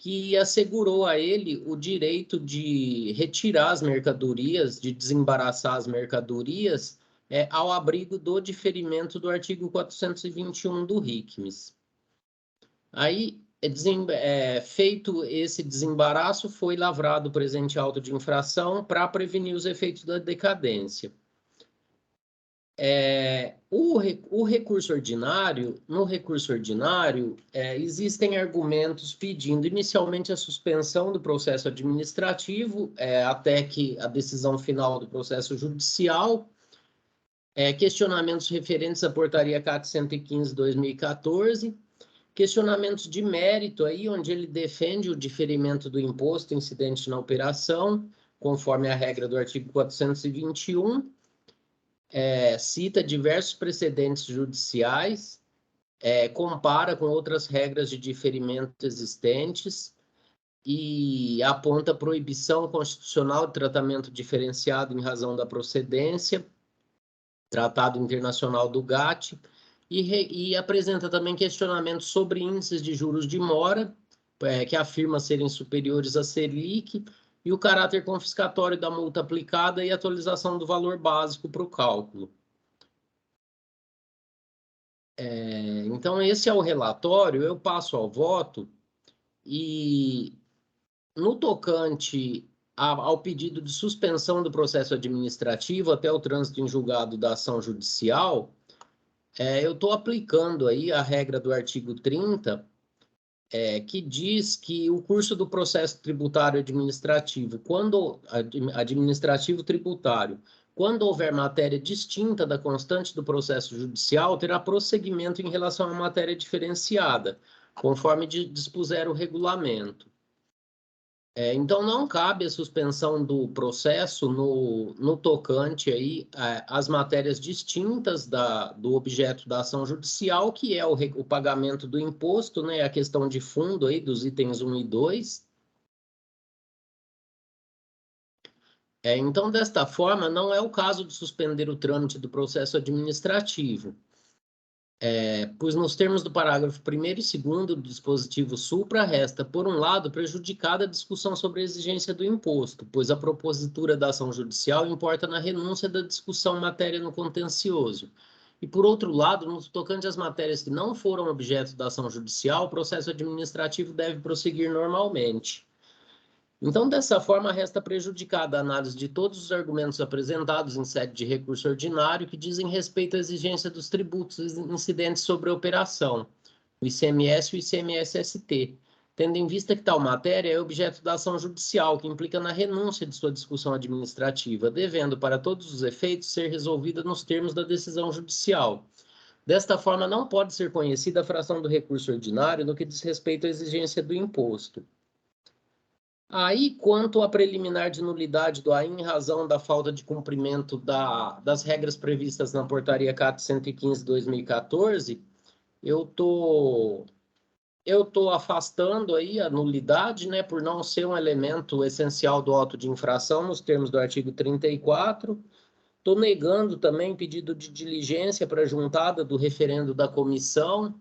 que assegurou a ele o direito de retirar as mercadorias, de desembaraçar as mercadorias, ao abrigo do diferimento do artigo 421 do RICMES. Aí, feito esse desembaraço, foi lavrado o presente auto de infração para prevenir os efeitos da decadência. No recurso ordinário, existem argumentos pedindo inicialmente a suspensão do processo administrativo, até que a decisão final do processo judicial, questionamentos referentes à portaria CAT 115/2014, questionamentos de mérito, aí, onde ele defende o diferimento do imposto incidente na operação, conforme a regra do artigo 421, cita diversos precedentes judiciais, compara com outras regras de diferimento existentes e aponta proibição constitucional de tratamento diferenciado em razão da procedência, Tratado Internacional do GATT, e apresenta também questionamentos sobre índices de juros de mora, que afirma serem superiores à Selic, e o caráter confiscatório da multa aplicada e atualização do valor básico para o cálculo. Então, esse é o relatório, eu passo ao voto, e no tocante ao pedido de suspensão do processo administrativo até o trânsito em julgado da ação judicial, Eu estou aplicando aí a regra do artigo 30, que diz que o curso do processo tributário administrativo, administrativo tributário, quando houver matéria distinta da constante do processo judicial, terá prosseguimento em relação à matéria diferenciada, conforme dispuser o regulamento. Então, não cabe a suspensão do processo no tocante aí, às matérias distintas do objeto da ação judicial, que é o pagamento do imposto, né, a questão de fundo aí dos itens 1 e 2. Então, desta forma, não é o caso de suspender o trâmite do processo administrativo. Pois nos termos do parágrafo 1º e 2º do dispositivo supra, resta, por um lado, prejudicada a discussão sobre a exigência do imposto, pois a propositura da ação judicial importa na renúncia da discussão matéria no contencioso. E, por outro lado, no tocante às matérias que não foram objeto da ação judicial, o processo administrativo deve prosseguir normalmente. Então, dessa forma, resta prejudicada a análise de todos os argumentos apresentados em sede de recurso ordinário que dizem respeito à exigência dos tributos incidentes sobre a operação, o ICMS e o ICMS-ST, tendo em vista que tal matéria é objeto da ação judicial, que implica na renúncia de sua discussão administrativa, devendo, para todos os efeitos, ser resolvida nos termos da decisão judicial. Desta forma, não pode ser conhecida a fração do recurso ordinário no que diz respeito à exigência do imposto. Aí, quanto à preliminar de nulidade do AI em razão da falta de cumprimento das regras previstas na portaria CAT 115/2014, eu tô afastando aí a nulidade, né, por não ser um elemento essencial do auto de infração nos termos do artigo 34. Estou negando também pedido de diligência para a juntada do referendo da comissão,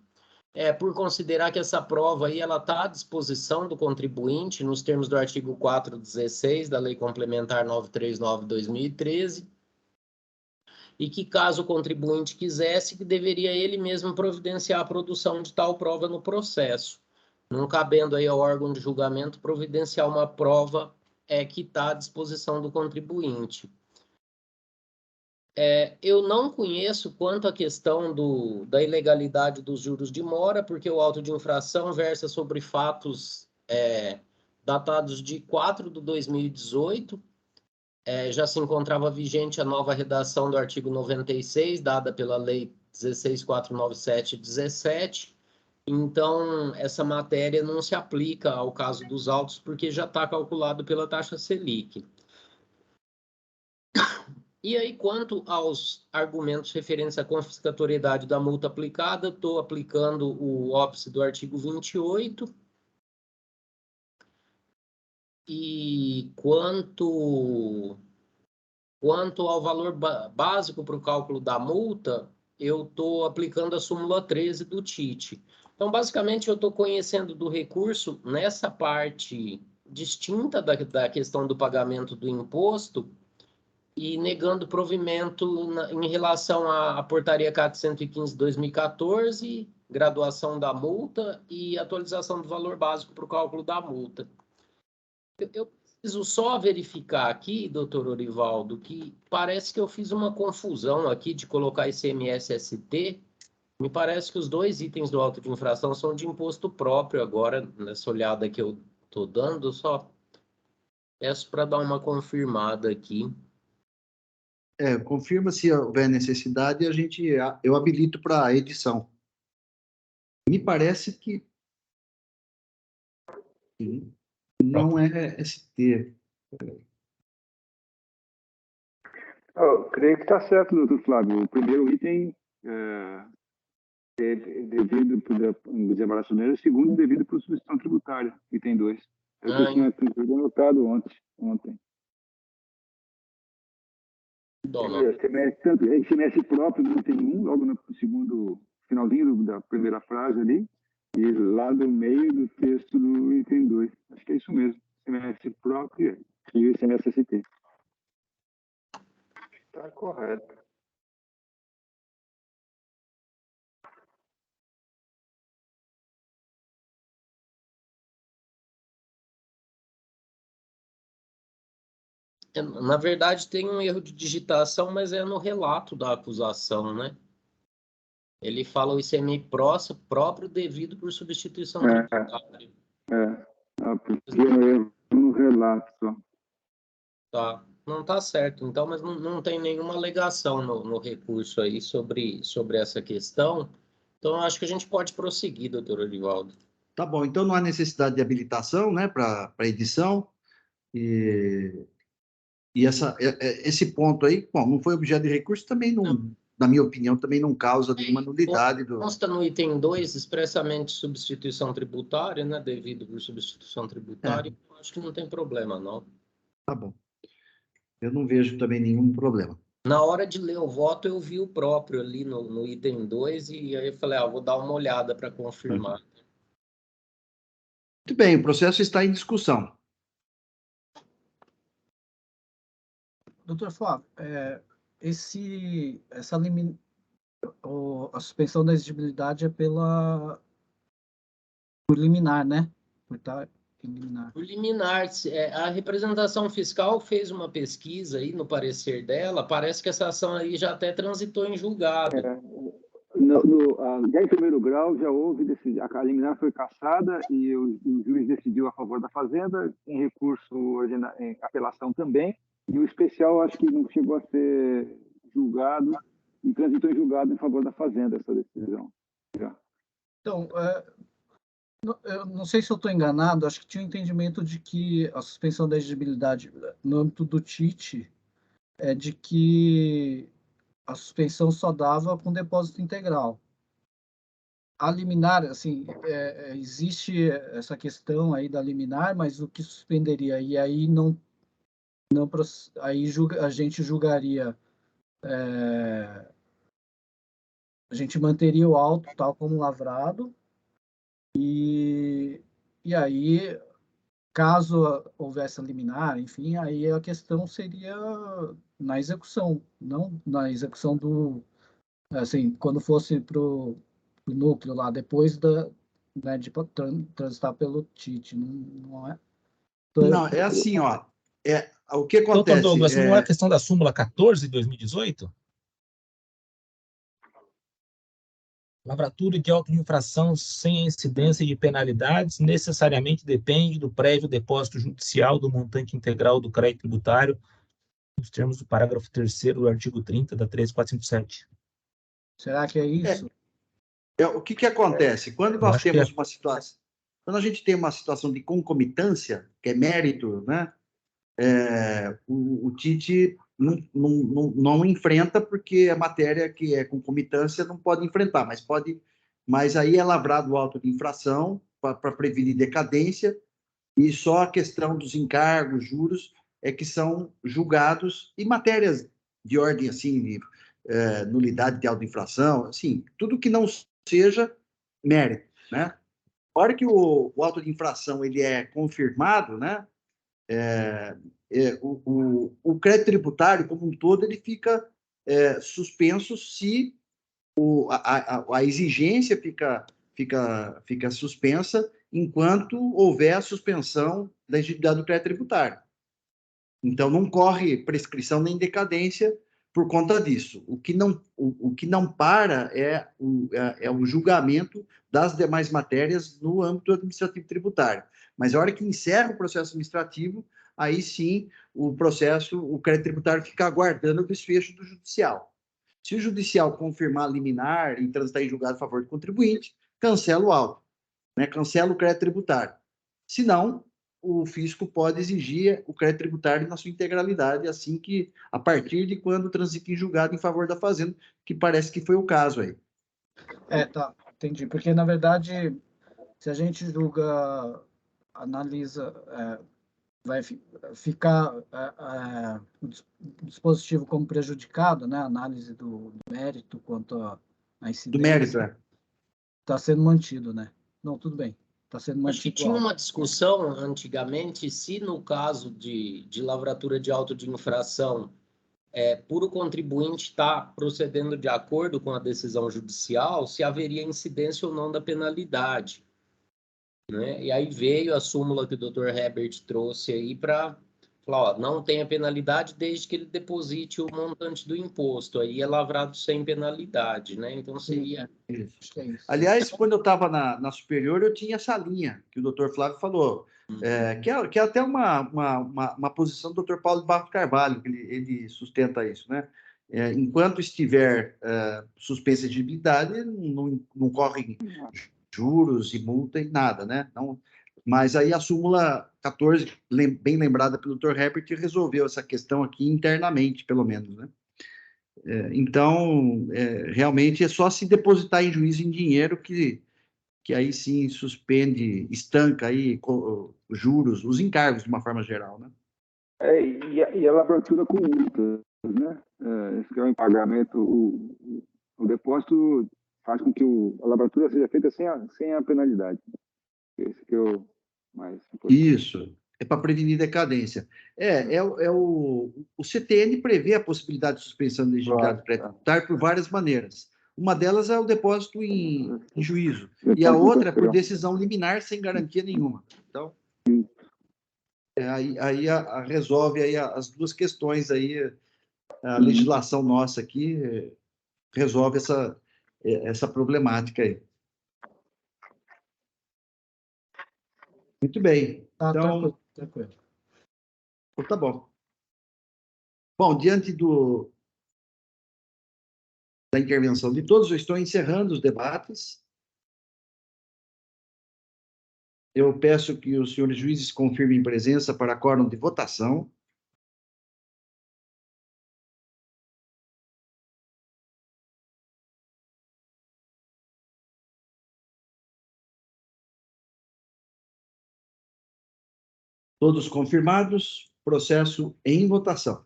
por considerar que essa prova aí ela está à disposição do contribuinte nos termos do artigo 416 da Lei Complementar 939/2013, e que caso o contribuinte quisesse, que deveria ele mesmo providenciar a produção de tal prova no processo, não cabendo aí ao órgão de julgamento providenciar uma prova que está à disposição do contribuinte. Eu não conheço quanto à questão da ilegalidade dos juros de mora, porque o auto de infração versa sobre fatos datados de 4/2018. Já se encontrava vigente a nova redação do artigo 96, dada pela Lei 16.497/17. Então, essa matéria não se aplica ao caso dos autos, porque já está calculado pela taxa Selic. E aí, quanto aos argumentos referentes à confiscatoriedade da multa aplicada, estou aplicando o óbice do artigo 28. E quanto ao valor básico para o cálculo da multa, eu estou aplicando a súmula 13 do TIT. Então, basicamente, eu estou conhecendo do recurso nessa parte distinta da questão do pagamento do imposto, e negando provimento em relação à portaria CAT 115/2014, graduação da multa e atualização do valor básico para o cálculo da multa. Eu preciso só verificar aqui, doutor Orivaldo, que parece que eu fiz uma confusão aqui de colocar ICMS-ST. Me parece que os dois itens do auto de infração são de imposto próprio agora, nessa olhada que eu estou dando, só peço para dar uma confirmada aqui. Confirma se houver necessidade, eu habilito para a edição. Me parece que não é ST. Eu creio que está certo, doutor Flávio. O primeiro item é devido por desembaraçoneiro, o segundo devido por substituição tributária, item 2. É o que eu tinha anotado ontem. ICMS próprio do item 1, logo no segundo, finalzinho da primeira frase ali, e lá no meio do texto do item 2. Acho que é isso mesmo. ICMS próprio e o ICMS-ST. Está correto. Na verdade, tem um erro de digitação, mas é no relato da acusação, né? Ele fala o ICMI próprio devido por substituição tributária. Pequeno erro no relato só. Tá. Não está certo, então, mas não tem nenhuma alegação no recurso aí sobre essa questão. Então, eu acho que a gente pode prosseguir, doutor Orivaldo. Tá bom, então não há necessidade de habilitação, né, para edição. E esse ponto aí, bom, não foi objeto de recurso, também não, na minha opinião, também não causa nenhuma nulidade do. Consta no item 2, expressamente substituição tributária, né, devido por substituição tributária, acho que não tem problema, não. Tá bom. Eu não vejo também nenhum problema. Na hora de ler o voto, eu vi o próprio ali no item 2, e aí eu falei, vou dar uma olhada para confirmar. Muito bem, o processo está em discussão. Doutor Flávio, a suspensão da exigibilidade é por liminar, né? Liminar. Por liminar, a representação fiscal fez uma pesquisa aí no parecer dela, parece que essa ação aí já até transitou em julgado. Já em primeiro grau, já houve, a liminar foi cassada e o juiz decidiu a favor da Fazenda, em recurso, em apelação também, e o especial acho que não chegou a ser julgado, e transitou em julgado em favor da Fazenda essa decisão. Já. Então, eu não sei se eu estou enganado, acho que tinha um entendimento de que a suspensão da exigibilidade no âmbito do TIT é de que a suspensão só dava com depósito integral. A liminar, assim, existe essa questão aí da liminar, mas o que suspenderia? E aí aí a gente julgaria, a gente manteria o auto tal como lavrado, e aí, caso houvesse a liminar, enfim, aí a questão seria na execução, não na execução assim, quando fosse para o núcleo lá, depois né, de transitar pelo TIT, não é? Não, é assim, ó. O que acontece? Doutor Douglas, não é a questão da súmula 14 de 2018? Lavratura de auto de infração sem incidência de penalidades necessariamente depende do prévio depósito judicial do montante integral do crédito tributário, nos termos do parágrafo 3º do artigo 30 da 13457. Será que é isso? O que acontece? Quando nós temos uma situação, quando a gente tem uma situação de concomitância, que é mérito, né? O TIT não enfrenta, porque a matéria que é concomitância não pode enfrentar, mas aí é lavrado o auto de infração para prevenir decadência, e só a questão dos encargos, juros, é que são julgados, e matérias de ordem assim, de nulidade de auto de infração, assim, tudo que não seja mérito, né? A hora que o auto de infração ele é confirmado, né? O crédito tributário como um todo ele fica suspenso se a exigência fica suspensa enquanto houver a suspensão da exigibilidade do crédito tributário. Então, não corre prescrição nem decadência por conta disso. O que não para é o julgamento das demais matérias no âmbito administrativo tributário. Mas a hora que encerra o processo administrativo, aí sim o crédito tributário fica aguardando o desfecho do judicial. Se o judicial confirmar liminar e transitar em julgado a favor do contribuinte, cancela o auto, né? Cancela o crédito tributário. Se não, o fisco pode exigir o crédito tributário na sua integralidade, assim que, a partir de quando transita em julgado em favor da Fazenda, que parece que foi o caso aí. Tá, entendi. Porque, na verdade, se a gente analisa, vai ficar o dispositivo como prejudicado, né? A análise do mérito quanto à incidência. Do mérito, Está sendo mantido, né? Não, tudo bem. Está sendo mantido. Acho que tinha uma discussão antigamente se no caso de lavratura de auto de infração, por o contribuinte estar procedendo de acordo com a decisão judicial, se haveria incidência ou não da penalidade, né? E aí veio a súmula que o Dr. Herbert trouxe aí para Falar, ó, não tem a penalidade desde que ele deposite o montante do imposto. Aí é lavrado sem penalidade, né? Então seria... Isso. Acho que é isso. Aliás, quando eu estava na superior, eu tinha essa linha que o doutor Flávio falou, que é até uma posição do doutor Paulo de Barros Carvalho, que ele sustenta isso, né? Enquanto estiver suspensa a exigibilidade, não correm juros e multa e nada, né? Não, mas aí a súmula 14, bem lembrada pelo Dr. Herbert, resolveu essa questão aqui internamente, pelo menos, né? Então, realmente é só se depositar em juízo em dinheiro que aí sim suspende, estanca aí os juros, os encargos de uma forma geral, né? E a lavratura com multas, né? Esse que é o impagamento, o depósito faz com que a lavratura seja feita sem a penalidade. Esse que é o mais importante. Isso, é para prevenir decadência. O CTN prevê a possibilidade de suspensão da exigibilidade pré-tributária por várias maneiras. Uma delas é o depósito em juízo, e a outra é por decisão liminar sem garantia nenhuma. Então, aí resolve aí as duas questões aí, a legislação nossa aqui resolve essa problemática aí. Muito bem. Tá, Então, tranquilo. tá bom. Bom, diante da intervenção de todos, eu estou encerrando os debates. Eu peço que os senhores juízes confirmem presença para quórum de votação. Todos confirmados, processo em votação.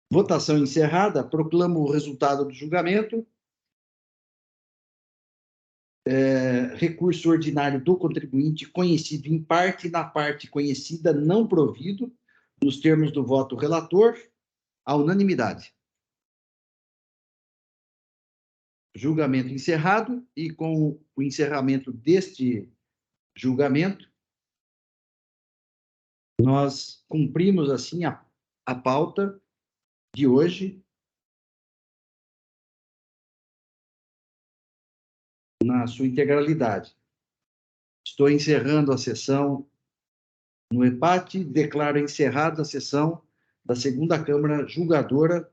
Votação encerrada, proclamo o resultado do julgamento. Recurso ordinário do contribuinte conhecido em parte e na parte conhecida não provido, nos termos do voto relator, à unanimidade. Julgamento encerrado, e com o encerramento deste julgamento, nós cumprimos, assim, a pauta de hoje, na sua integralidade. Estou encerrando a sessão no empate, declaro encerrada a sessão da segunda Câmara Julgadora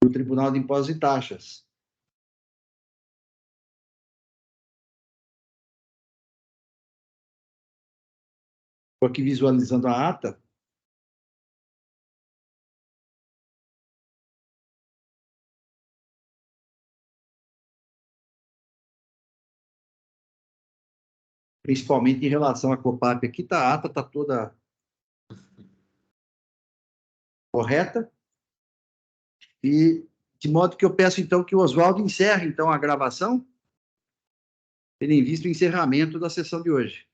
do Tribunal de Impostos e Taxas. Estou aqui visualizando a ata. Principalmente em relação à COPAP. Aqui a ata está toda correta. E de modo que eu peço, então, que o Oswaldo encerre, então, a gravação, tendo em vista o encerramento da sessão de hoje.